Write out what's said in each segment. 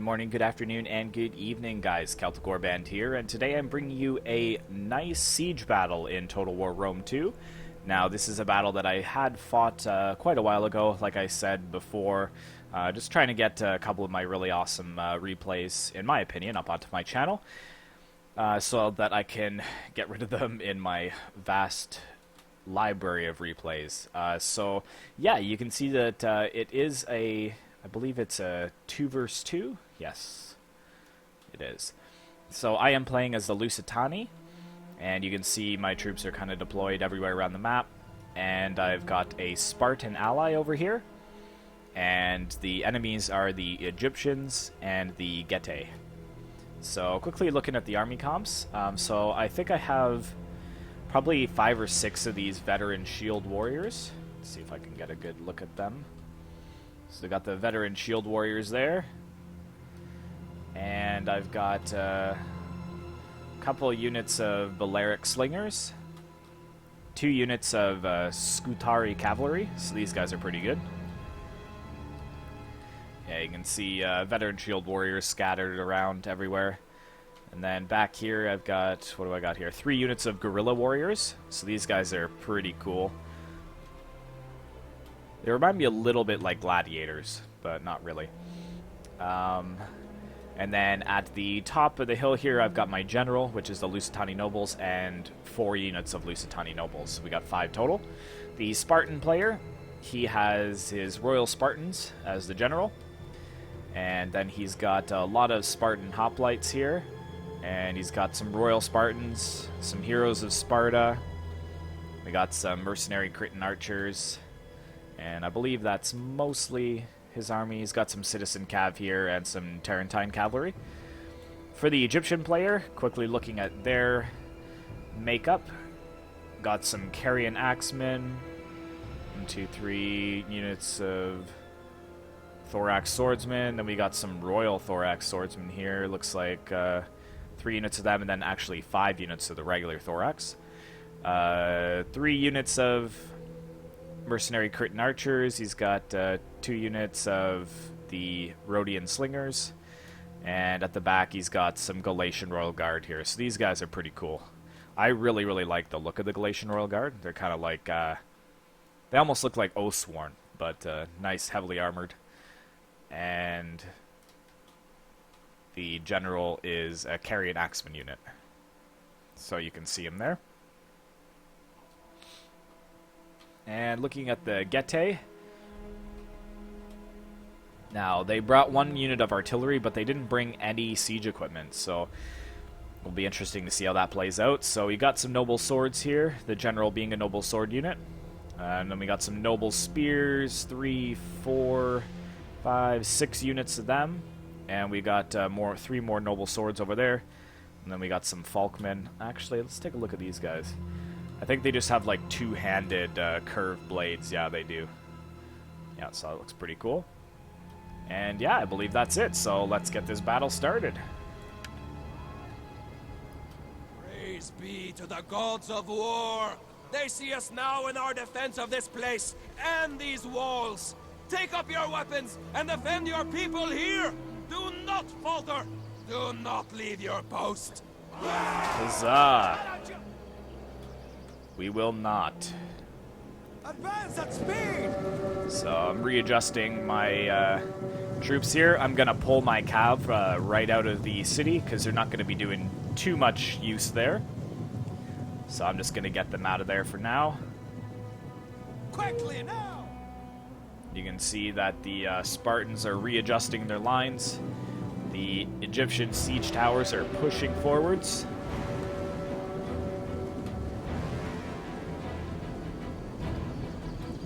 morning, good afternoon, and good evening, guys. Celtic Warband here, and today I'm bringing you a nice siege battle in Total War Rome 2. Now, this is a battle that I had fought quite a while ago, like I said before, just trying to get a couple of my really awesome replays, in my opinion, up onto my channel, so that I can get rid of them in my vast library of replays. So, yeah, you can see that it is I believe it's a 2 versus 2. Yes, it is. So I am playing as the Lusitani, and you can see my troops are kind of deployed everywhere around the map. And I've got a Spartan ally over here, and the enemies are the Egyptians and the Getae. So quickly looking at the army comps, so I think I have probably 5 or 6 of these veteran shield warriors. Let's see if I can get a good look at them. So they got the veteran shield warriors there, and I've got a couple units of Balearic slingers, 2 units of Scutari cavalry, so these guys are pretty good. Yeah, you can see veteran shield warriors scattered around everywhere. And then back here I've got, what do I got here? 3 units of guerrilla warriors, so these guys are pretty cool. They remind me a little bit like gladiators, but not really. And then at the top of the hill here, I've got my general, which is the Lusitani nobles, and 4 units of Lusitani nobles. So we got 5 total. The Spartan player, he has his Royal Spartans as the general. And then he's got a lot of Spartan hoplites here. And he's got some Royal Spartans, some Heroes of Sparta. We got some mercenary Cretan archers. And I believe that's mostly his army. He's got some citizen cav here and some Tarentine cavalry. For the Egyptian player, quickly looking at their makeup, got some Carian axemen, 1, 2, 3 units of thorax swordsmen. Then we got some royal thorax swordsmen here. Looks like 3 units of them, and then actually 5 units of the regular thorax. 3 units of mercenary Cretan archers. He's got 2 units of the Rhodian slingers, and at the back he's got some Galatian Royal Guard here. So these guys are pretty cool. I really like the look of the Galatian Royal Guard. They're kind of like they almost look like Oathsworn, but nice, heavily armored. And the general is a Carian axeman unit, so you can see him there. And looking at the Getae, now they brought 1 unit of artillery, but they didn't bring any siege equipment, so it'll be interesting to see how that plays out. So we got some noble swords here, the general being a noble sword unit, and then we got some noble spears, 3, 4, 5, 6 units of them, and we got 3 more noble swords over there, and then we got some falkmen. Actually, let's take a look at these guys. I think they just have like 2-handed curved blades. Yeah, they do. Yeah, so that looks pretty cool. And yeah, I believe that's it. So let's get this battle started. Praise be to the gods of war. They see us now in our defense of this place and these walls. Take up your weapons and defend your people here. Do not falter. Do not leave your post. Huzzah! We will not. Advance at speed! So I'm readjusting my troops here. I'm going to pull my cav right out of the city because they're not going to be doing too much use there. So I'm just going to get them out of there for now. Quickly now! You can see that the Spartans are readjusting their lines. The Egyptian siege towers are pushing forwards.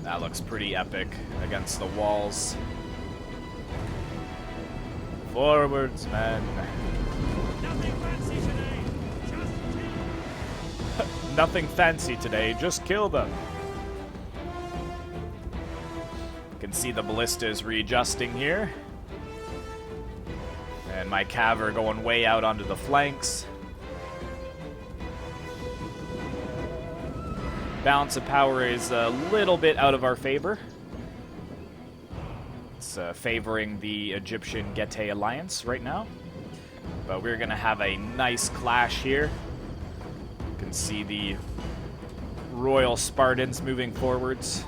That looks pretty epic against the walls. Forwards, men. Nothing fancy today. Just kill. Nothing fancy today, just kill them. You can see the ballistas readjusting here. And my cav are going way out onto the flanks. Balance of power is a little bit out of our favor. It's favoring the Egyptian Getae alliance right now. But we're going to have a nice clash here. You can see the Royal Spartans moving forwards,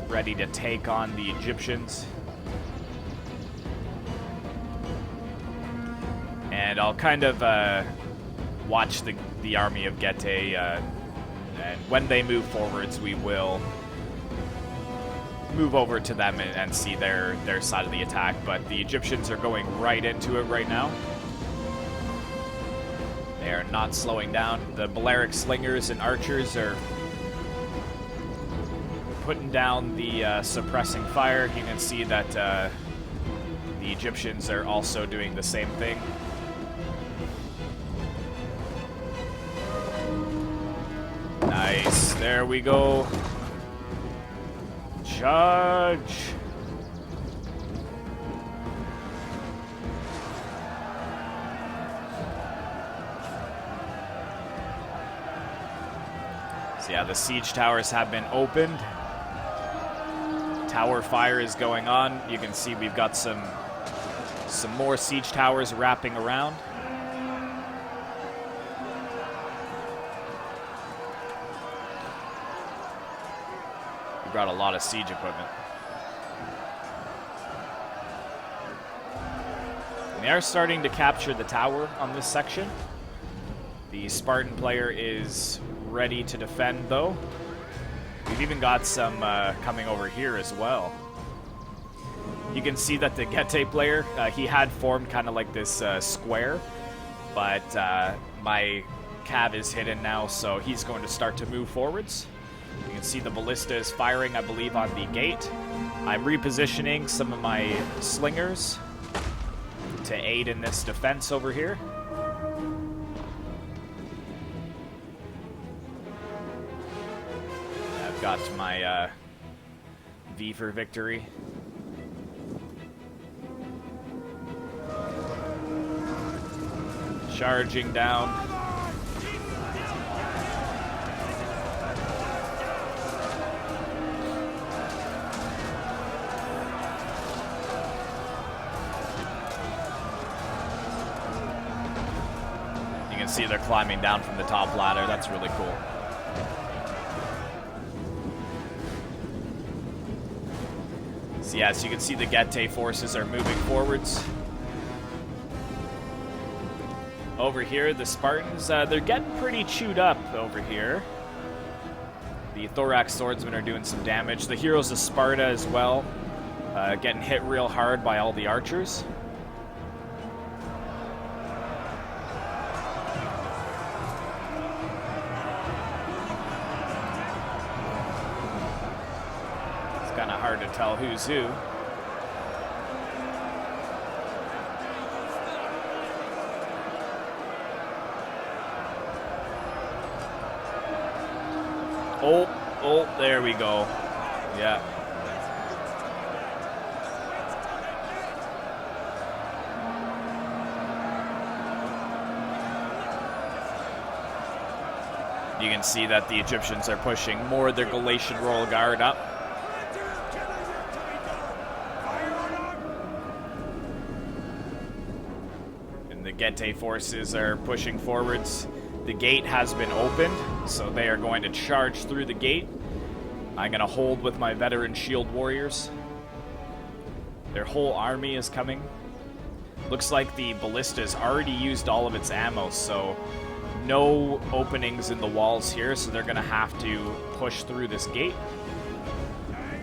ready to take on the Egyptians. And I'll kind of watch the army of Getae, and when they move forwards, we will move over to them and see their side of the attack. But the Egyptians are going right into it right now. They are not slowing down. The Balearic slingers and archers are putting down the suppressing fire. You can see that the Egyptians are also doing the same thing. Nice. There we go. Charge. So yeah, the siege towers have been opened. Tower fire is going on. You can see we've got some more siege towers wrapping around. We've got a lot of siege equipment. And they are starting to capture the tower on this section. The Spartan player is ready to defend, though. We've even got some coming over here as well. You can see that the Getae player, he had formed kind of like this square, but my cav is hidden now, so he's going to start to move forwards. You can see the ballista is firing, I believe, on the gate. I'm repositioning some of my slingers to aid in this defense over here. I've got my V for victory. Charging down. See, they're climbing down from the top ladder. That's really cool. So yeah, so you can see the Getae forces are moving forwards. Over here, the Spartans, they're getting pretty chewed up over here. The Thorax swordsmen are doing some damage. The heroes of Sparta as well, getting hit real hard by all the archers. Kind of hard to tell who's who. Oh, there we go. Yeah. You can see that the Egyptians are pushing more of their Galatian Royal Guard up. Getae forces are pushing forwards. The gate has been opened, so they are going to charge through the gate. I'm going to hold with my veteran shield warriors. Their whole army is coming. Looks like the ballista's already used all of its ammo, so no openings in the walls here, so they're going to have to push through this gate.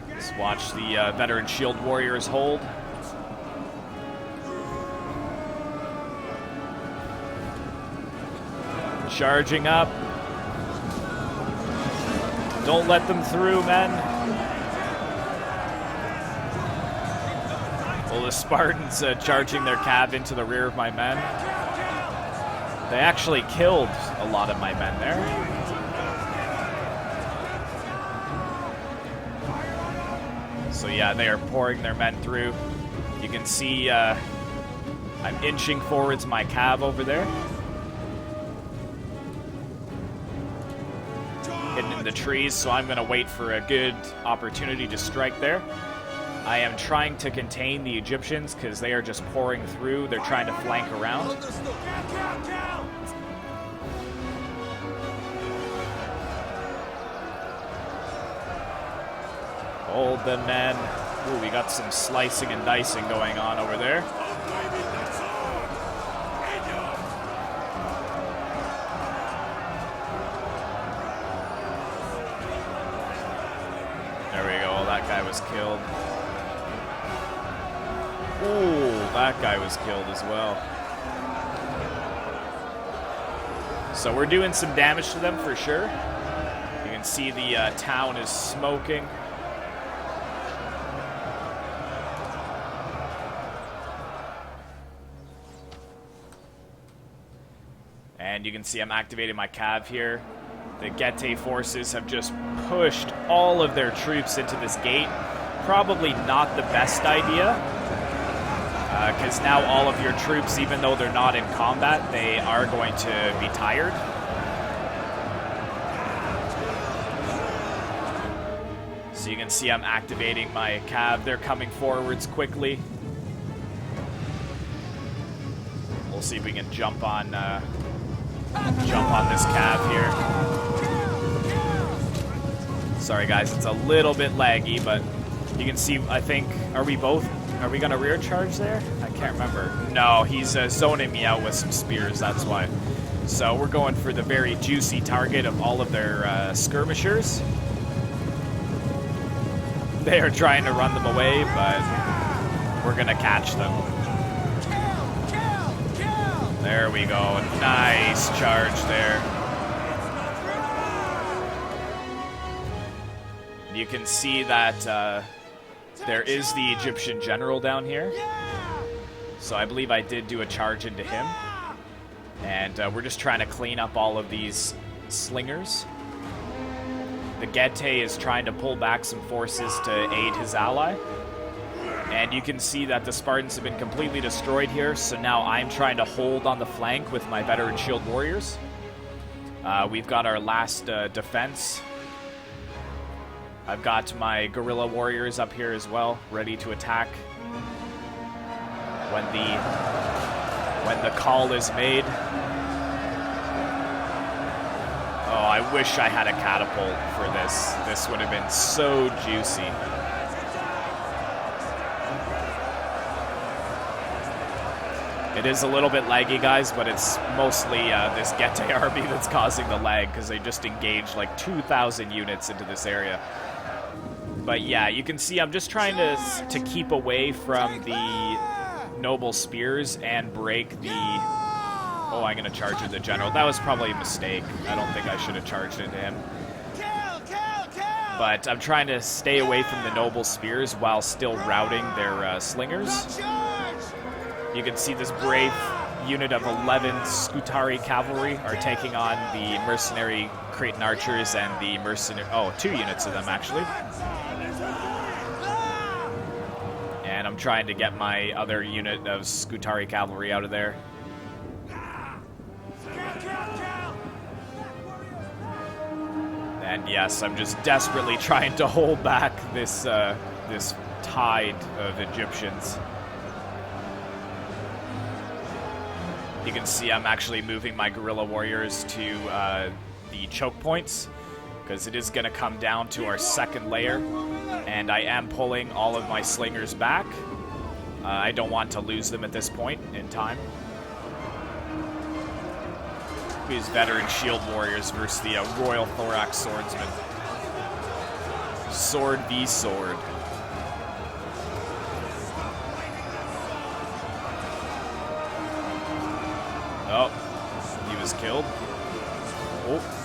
Let's watch the veteran shield warriors hold. Charging up. Don't let them through, men. Well, the Spartans charging their cav into the rear of my men. They actually killed a lot of my men there. So yeah, they are pouring their men through. You can see I'm inching forwards my cav over there. Hidden in the trees, so I'm going to wait for a good opportunity to strike there. I am trying to contain the Egyptians because they are just pouring through. They're trying to flank around. Hold them, men. Ooh, we got some slicing and dicing going on over there. There we go. That guy was killed. Ooh, that guy was killed as well. So we're doing some damage to them for sure. You can see the town is smoking. And you can see I'm activating my cav here. The Getae forces have just pushed all of their troops into this gate. Probably not the best idea, because now all of your troops, even though they're not in combat, they are going to be tired. So you can see I'm activating my cav. They're coming forwards quickly. We'll see if we can jump on this cav here. Sorry guys, it's a little bit laggy, but you can see, I think, are we gonna rear charge there? I can't remember. No, he's zoning me out with some spears, that's why. So we're going for the very juicy target of all of their skirmishers. They are trying to run them away, but we're gonna catch them. There we go. Nice charge there. You can see that there is the Egyptian general down here. So I believe I did do a charge into him. And we're just trying to clean up all of these slingers. The Getae is trying to pull back some forces to aid his ally. And you can see that the Spartans have been completely destroyed here, so now I'm trying to hold on the flank with my veteran shield warriors. We've got our last defense. I've got my guerrilla warriors up here as well, ready to attack when the call is made. Oh, I wish I had a catapult for this. This would have been so juicy. It is a little bit laggy, guys, but it's mostly this Getae army that's causing the lag because they just engaged like 2,000 units into this area. But yeah, you can see I'm just trying to keep away from the noble spears and break the... Oh, I'm going to charge at the general. That was probably a mistake. I don't think I should have charged into him. But I'm trying to stay away from the noble spears while still routing their slingers. You can see this brave unit of 11 Scutari cavalry are taking on the mercenary Cretan archers and the mercenary... Oh, 2 units of them, actually. And I'm trying to get my other unit of Scutari cavalry out of there. And yes, I'm just desperately trying to hold back this this tide of Egyptians. You can see I'm actually moving my guerrilla warriors to the choke points because it is going to come down to our second layer, and I am pulling all of my slingers back. I don't want to lose them at this point in time. These veteran shield warriors versus the Royal Thorax swordsman. Sword v sword. Oh, he was killed. Oh.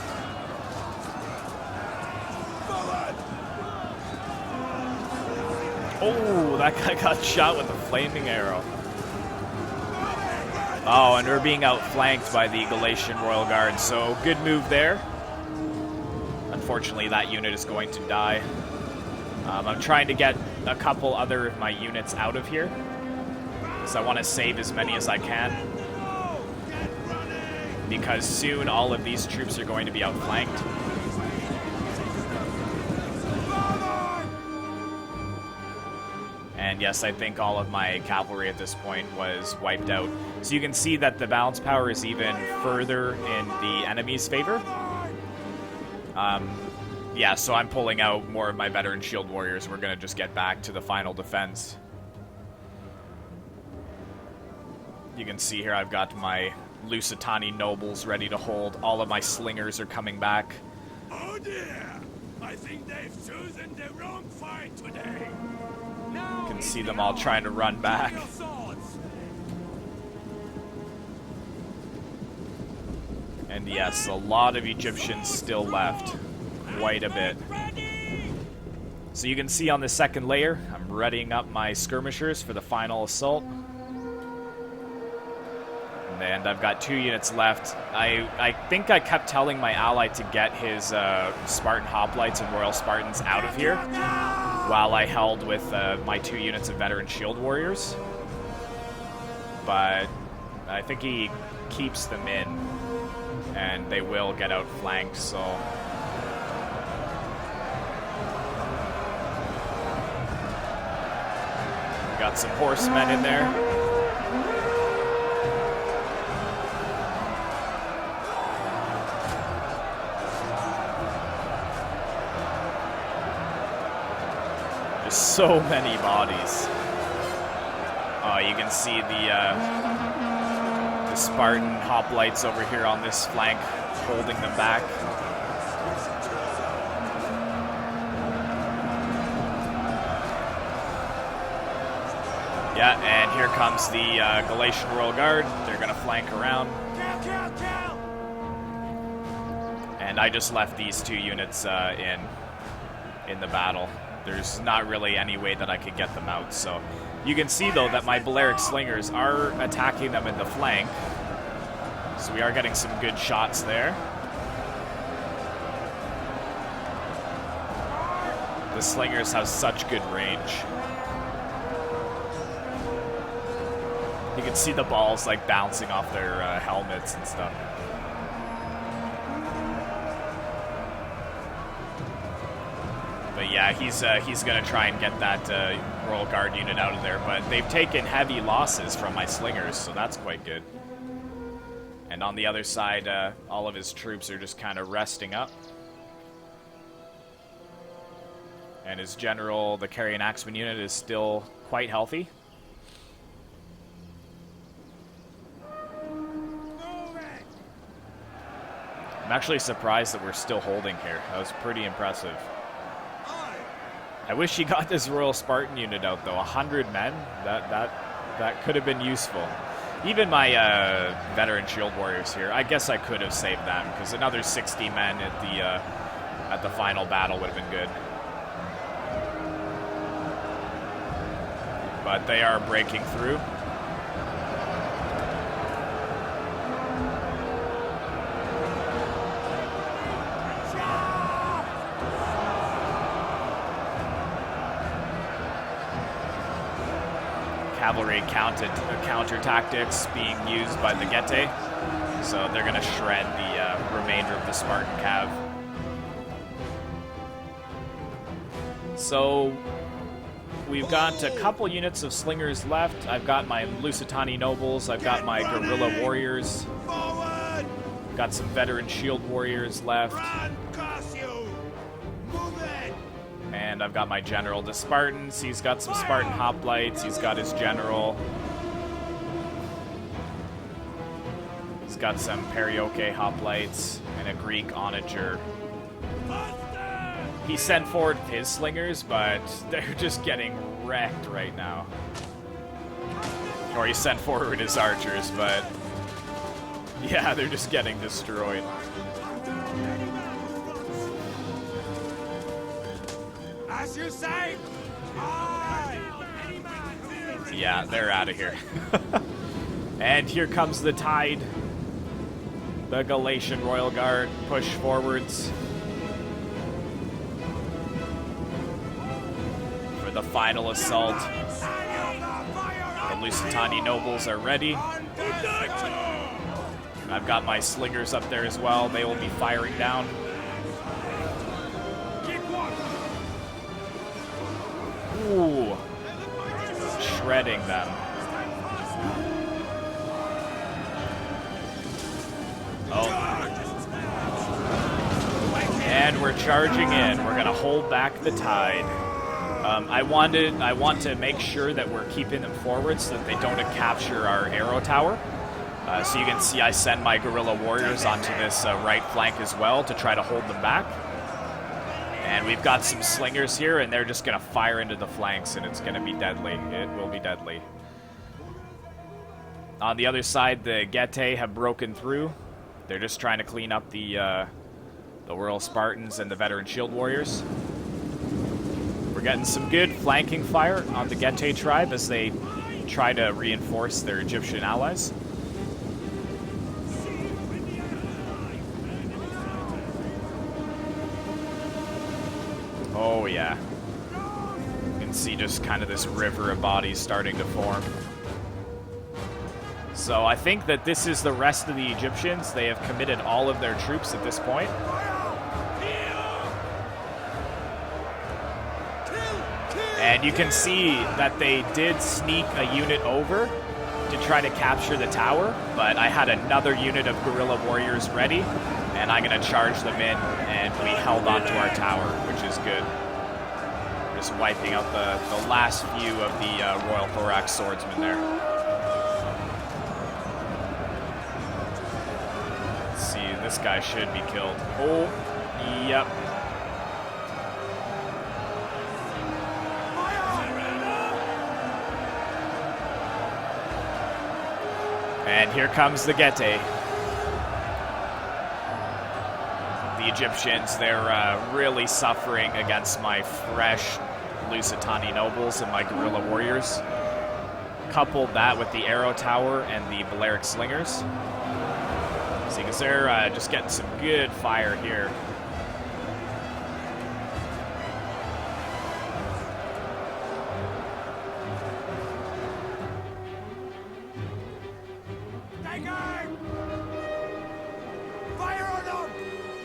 Oh, that guy got shot with a flaming arrow. Oh, and we're being outflanked by the Galatian Royal Guard, so good move there. Unfortunately, that unit is going to die. I'm trying to get a couple other of my units out of here, because I want to save as many as I can. Because soon all of these troops are going to be outflanked. And yes, I think all of my cavalry at this point was wiped out. So you can see that the balance power is even further in the enemy's favor. Yeah, so I'm pulling out more of my veteran shield warriors. We're going to just get back to the final defense. You can see here I've got my Lusitani nobles ready to hold. All of my slingers are coming back. Oh dear! I think they've chosen the wrong fight today. Now You can see them all trying to run back. And yes, a lot of Egyptians still left. Quite a bit. So you can see on the second layer, I'm readying up my skirmishers for the final assault. And I've got 2 units left. I think I kept telling my ally to get his Spartan hoplites and Royal Spartans out of here while I held with my 2 units of veteran shield warriors. But I think he keeps them in, and they will get outflanked, so... We got some horsemen in there. So many bodies. You can see the Spartan hoplites over here on this flank, holding them back. Yeah, and here comes the Galatian Royal Guard. They're going to flank around. And I just left these 2 units in the battle. There's not really any way that I could get them out. So you can see, though, that my Balearic slingers are attacking them in the flank. So we are getting some good shots there. The slingers have such good range. You can see the balls like bouncing off their helmets and stuff. But yeah, he's gonna try and get that Royal Guard unit out of there. But they've taken heavy losses from my slingers, so that's quite good. And on the other side, all of his troops are just kind of resting up. And his general, the Carrion Axeman unit, is still quite healthy. I'm actually surprised that we're still holding here. That was pretty impressive. I wish he got this Royal Spartan unit out, though. 100 men? That could have been useful. Even my veteran shield warriors here, I guess I could have saved them, because another 60 men at the final battle would have been good. But they are breaking through. Cavalry counter tactics being used by the Getae, so they're going to shred the remainder of the Spartan cav. So we've got a couple units of slingers left. I've got my Lusitani nobles, I've got my guerrilla warriors, got some veteran shield warriors left. And I've got my general, the Spartans. He's got some Spartan hoplites. He's got his general. He's got some Perioke hoplites and a Greek onager. He sent forward his slingers, but they're just getting wrecked right now. Or he sent forward his archers, but yeah, they're just getting destroyed. As you say, yeah, they're out of here. And here comes the tide. The Galatian Royal Guard push forwards for the final assault. The Lusitani nobles are ready. I've got my slingers up there as well. They will be firing down. Ooh. shredding them. Oh. And we're charging in. We're going to hold back the tide. I want to make sure that we're keeping them forward so that they don't capture our arrow tower. So you can see I send my guerrilla warriors onto this right flank as well to try to hold them back. And we've got some slingers here, and they're just going to fire into the flanks, and it's going to be deadly. It will be deadly. On the other side, the Getae have broken through. They're just trying to clean up the Royal Spartans and the veteran shield warriors. We're getting some good flanking fire on the Getae tribe as they try to reinforce their Egyptian allies. Oh yeah. You can see just kind of this river of bodies starting to form. So I think that this is the rest of the Egyptians. They have committed all of their troops at this point. And you can see that they did sneak a unit over to try to capture the tower, but I had another unit of guerrilla warriors ready, and I'm going to charge them in, and we held onto our tower, which is good. Just wiping out the last few of the Royal Thorax swordsmen there. Let's see, this guy should be killed. Oh, yep. And here comes the Getae. The Egyptians, they're really suffering against my fresh Lusitani nobles and my guerrilla warriors. Coupled that with the arrow tower and the Balearic slingers. See, because they're just getting some good fire here.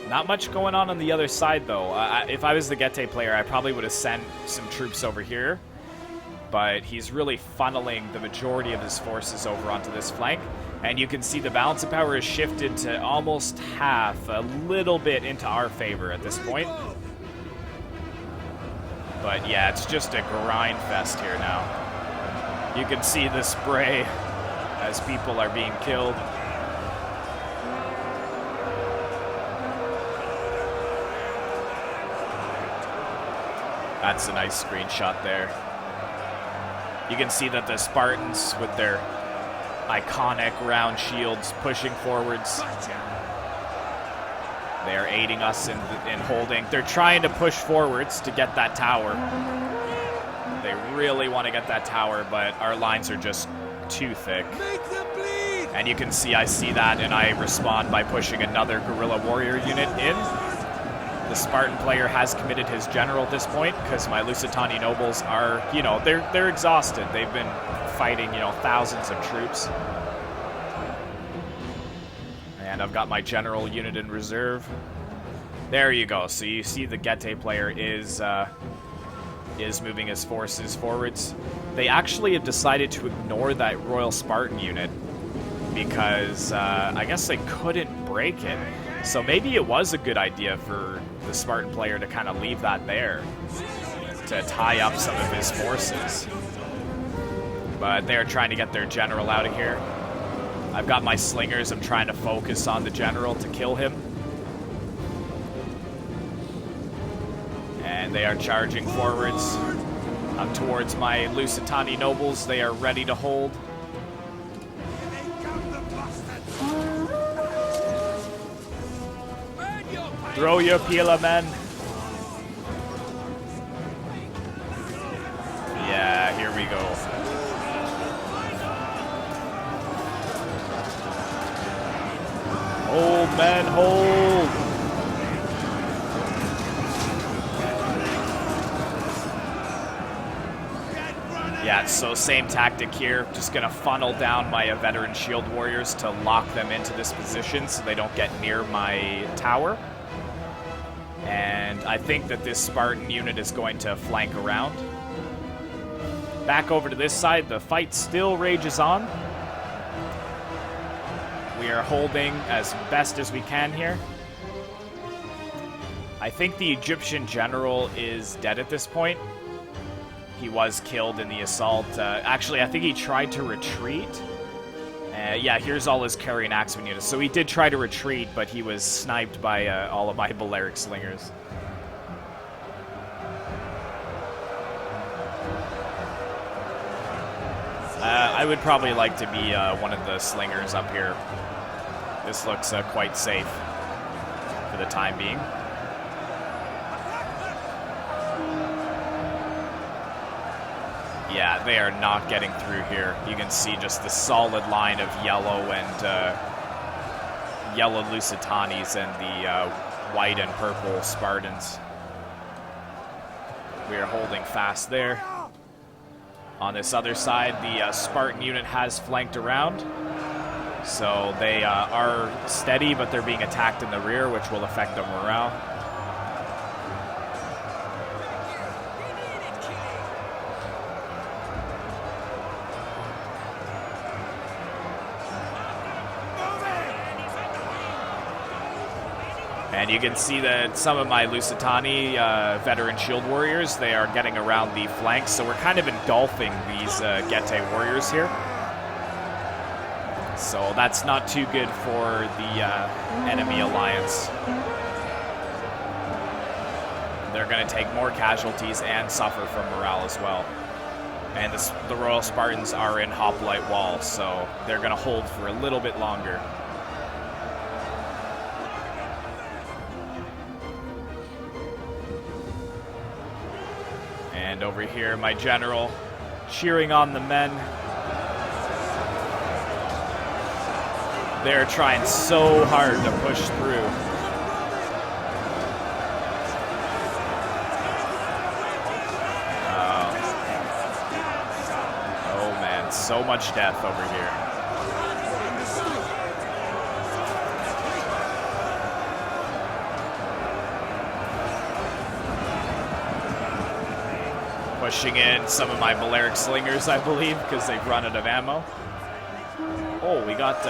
Not much going on the other side, though. If I was the Getae player, I probably would have sent some troops over here. But he's really funneling the majority of his forces over onto this flank. And you can see the balance of power has shifted to almost half, a little bit into our favor at this point. But yeah, it's just a grind fest here now. You can see the spray as people are being killed. That's a nice screenshot there. You can see that the Spartans, with their iconic round shields pushing forwards, they are aiding us in holding. They're trying to push forwards to get that tower. They really want to get that tower, but our lines are just too thick. And you can see I see that, and I respond by pushing another guerrilla warrior unit in. The Spartan player has committed his general at this point because my Lusitani nobles are, you know, they're exhausted. They've been fighting, you know, thousands of troops. And I've got my general unit in reserve. There you go. So you see the Getae player is moving his forces forwards. They actually have decided to ignore that Royal Spartan unit because I guess they couldn't break it. So maybe it was a good idea for the Spartan player to kind of leave that there to tie up some of his forces. But they're trying to get their general out of here. I've got my slingers. I'm trying to focus on the general to kill him. And they are charging forwards up towards my Lusitani nobles. They are ready to hold. Throw your pila, men. Yeah, here we go. Hold, men, hold. Yeah, so same tactic here. Just gonna funnel down my veteran shield warriors to lock them into this position so they don't get near my tower. And I think that this Spartan unit is going to flank around. Back over to this side, the fight still rages on. We are holding as best as we can here. I think the Egyptian general is dead at this point. He was killed in the assault. Actually, I think he tried to retreat. Yeah, here's all his carrying axeman units. So he did try to retreat, but he was sniped by all of my Balearic slingers. I would probably like to be one of the slingers up here. This looks quite safe for the time being. Yeah, they are not getting through here. You can see just the solid line of yellow and yellow Lusitanis and the white and purple Spartans. We are holding fast there. On this other side, the Spartan unit has flanked around. So they are steady, but they're being attacked in the rear, which will affect their morale. And you can see that some of my Lusitani veteran shield warriors, they are getting around the flanks. So we're kind of engulfing these Getae warriors here. So that's not too good for the enemy alliance. They're going to take more casualties and suffer from morale as well. And the Royal Spartans are in hoplite wall, so they're going to hold for a little bit longer. And over here, my general cheering on the men. They're trying so hard to push through. Oh man, so much death over here. Pushing in some of my Balearic slingers, I believe, because they've run out of ammo. Oh, we got...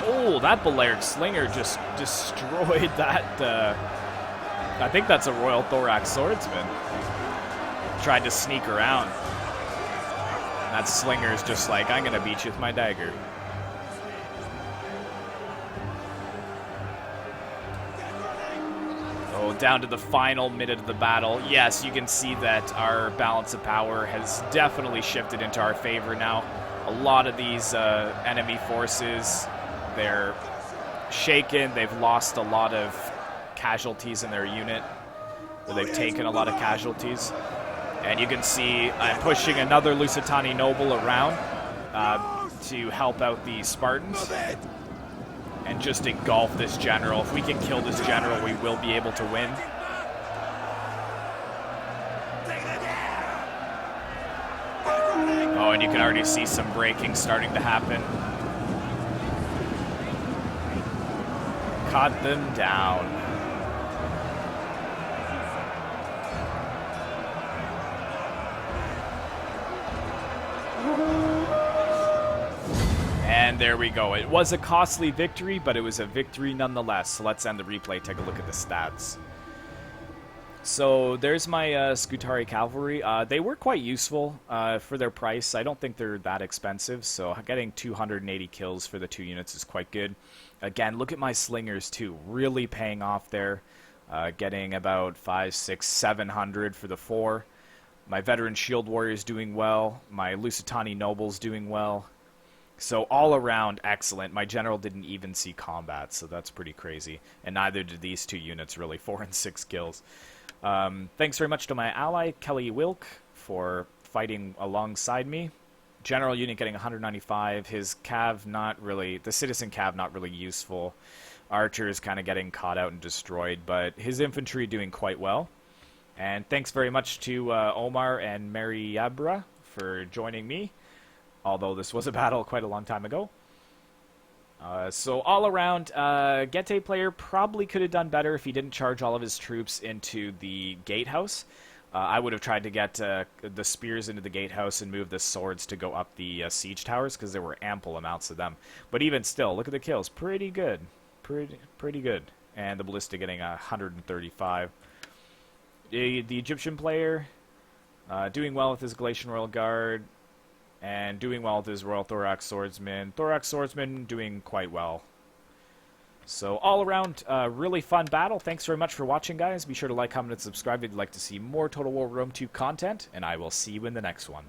oh, that Balearic slinger just destroyed that... I think that's a Royal Thorax swordsman. Tried to sneak around. That slinger's just like, I'm going to beat you with my dagger. Down to the final minute of the battle. Yes, you can see that our balance of power has definitely shifted into our favor now. A lot of these enemy forces, they're shaken. They've lost a lot of casualties in their unit. They've taken a lot of casualties. And you can see I'm pushing another Lusitani noble around to help out the Spartans. And just engulf this general. If we can kill this general, we will be able to win. Oh, and you can already see some breaking starting to happen. Cut them down. And there we go. It was a costly victory, but it was a victory nonetheless. So let's end the replay, take a look at the stats. So there's my Scutari cavalry. They were quite useful for their price. I don't think they're that expensive, so getting 280 kills for the 2 units is quite good. Again, look at my slingers too. Really paying off there. Getting about 500, 600, 700 for the 4. My veteran shield warriors doing well. My Lusitani nobles doing well. So all around, excellent. My general didn't even see combat, so that's pretty crazy. And neither did these 2 units, really. 4 and 6 kills. Thanks very much to my ally, Kelly Wilk, for fighting alongside me. General unit getting 195. His cav not really... The citizen cav not really useful. Archers kind of getting caught out and destroyed, but his infantry doing quite well. And thanks very much to Omar and Mary Yabra for joining me. Although this was a battle quite a long time ago. So all around, Getae player probably could have done better if he didn't charge all of his troops into the gatehouse. I would have tried to get the spears into the gatehouse and move the swords to go up the siege towers because there were ample amounts of them. But even still, look at the kills. Pretty good. Pretty good. And the ballista getting 135. The Egyptian player doing well with his Galatian Royal Guard and doing well with his Royal Thorax Swordsman. Thorax Swordsman doing quite well. So all around, really fun battle. Thanks very much for watching, guys. Be sure to like, comment, and subscribe if you'd like to see more Total War Rome 2 content, and I will see you in the next one.